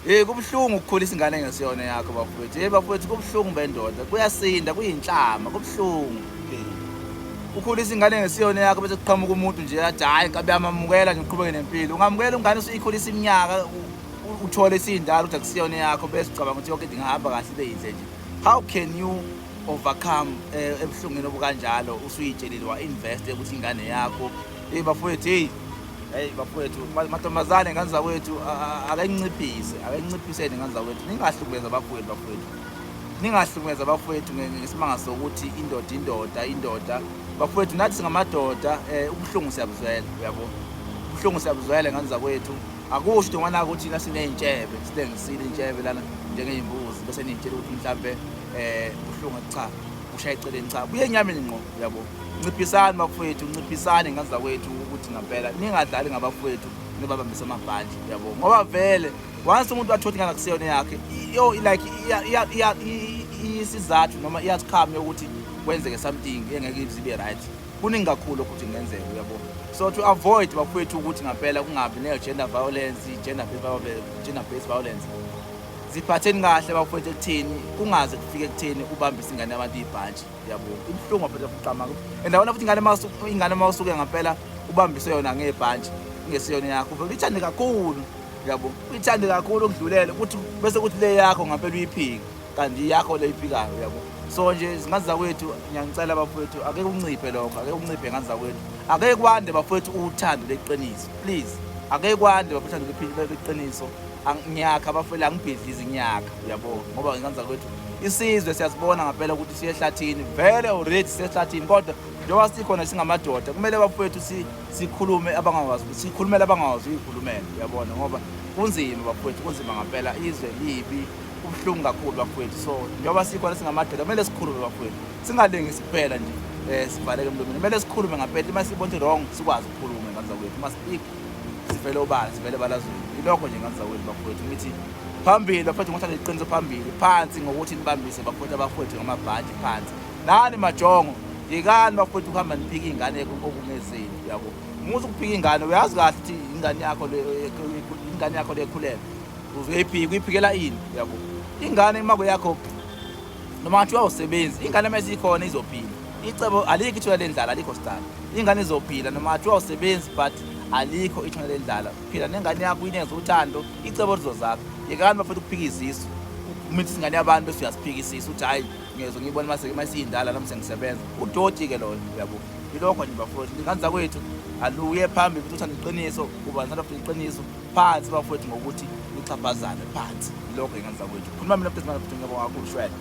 Kubuhlungu ukukhulisa ingane engesiyona yakho bafowethu. Bafowethu kubuhlungu bendoda. Kuyasinda, kuyinhlama, kubuhlungu. Ukhulisa ingane engesiyona yakho bese kuqhamuka umuntu nje athi hayi ngabe amamukela nje uqhubeke nempilo. Ungamukela ingane usuyikhulisa iminyaka uthole isindala ukuthi akusiyona yakho bese ucabanga ukuthi yonke into ingahamba kahle ibe yinhle nje. How can you overcome ebuhlungwini obukanjalo usuyitshelile wa-invest ukuthi ingane yakho? Bafowethu bafowethu mantombazane ngane zakwethu akayinciphiseni ngane zakwethu. Ningahlukumeza bafowethu. Ningahlukumeza bafowethu ngesimanga sokuthi indoda. Bafowethu nathi singamadoda ubuhlungu siyabuzwela, uyabo. Ubuhlungu siyabuzwela ngane zakwethu. Akusho ukuthi ngwana ukuthi thina siney'ntshebe, silengisile intshebe lana njengey'mbuzi bese niy'tshela ukuthi mhlampe ubuhlungu cha, ushaya eceleni cha. Buye enyameni ngqo, uyabo. Nciphisani bafowethu, nciphisani ngane zakwethu ukuthi ngampela ningadlali ngabafowethu nibabambise amabhande, uyabo. Ngoba vele once umuntu wathola ingane akusiyona yakhe, like isizathu noma i-outcome yokuthi kwenzeke something engeke ibe right. Kuningi kakhulu ukuthi kungenzeka, uyabo. So to avoid bafowethu ukuthi ngampela kungabi ne-gender violence, gender-based violence. Ziphatheni kahle bafowethu ekutheni kungaze kufike ekutheni ubambise ingane yabantu ibhantshi, uyabo. Ibuhlungu phela fuqama. Endaweni futhi ingane mawusuke ngampela ubambise yona ngebhantshi ingesiyona yakho. Vele ithande kakhulu, uyabo. Uyithande kakhulu ukudlulela ukuthi bese kuthi le yakho ngampela uyiphike kanti yakho le iphikayo, uyabo. So nje izingane zakwethu ngiyangicela bafowethu ake unciphe lokho, ake unciphe ngane zakwethu. Ake kwande bafowethu uthando leqiniso, please. Ake kwande bafowethu leqiniso. Ngiyakha bafowethu angibhidlize inyaka, uyabo. Ngoba ingane zakwethu isizwe siyasibona ngampela ukuthi siye ehlathini, vele already siye ehlathini kodwa njengoba sikhona singamadoda kumele bafowethu sikhulume abangakwazi ukuthi sikhulumele abangakwazi ukuyikhulumela, uyabona. Ngoba kunzima bafowethu, kunzima ngampela, izwe libi, ubuhlungu kakhulu bafowethu. So njengoba sikhona singamadoda kumele sikhulume bafowethu, singalengisi kuphela nje sivaleke emlomeni. Kumele sikhulume ngampela, uma sibona ukuthi wrong sikwazi ukukhuluma ngane zakwethu. Uma speak sivele obala, sivele balazweni. Ilokho nje ngane zakwethu bafowethu ngithi phambili bafowethu ngothatha iqiniso phambili phansi ngokuthi nibambise bafowethu ngamabhadi phansi. Nani majongo yekani bafowethu ukuhamba niphika ingane okumezeni, uyabo. Umuthi ukuphika ingane uyazi kahle ukuthi ingane yakho lekhulele uzoyiphika uyiphikela ini, uyabo. Ingane imako yakho noma ngathiwa usebenzi, ingane mase ikhona izophila. Icebo alikho ithuba lendlala, alikho style. Ingane izophila noma ngathiwa usebenzi but alikho ithuba lendlala. Phila nengane yakho inenze uthando, icebo lizozakho. Yekani bafowethu ukuphika izisu. Umithi ingane yabantu bese uyasiphika isisu uthi hayi ngezwe ngibona mase indala nami sengisebenza. Udoti ke loyo, uyabo. Ilokho nje bafowethu ingane zakwethu aluye phambili ukuthi uthanda iqiniso, kuba ngithanda futhi iqiniso phansi bafowethu ngokuthi ixhaphazane phansi. Ilokho ingane zakwethu. Khuluma mina futhi manje futhi ngiyabonga kakhulu shwele.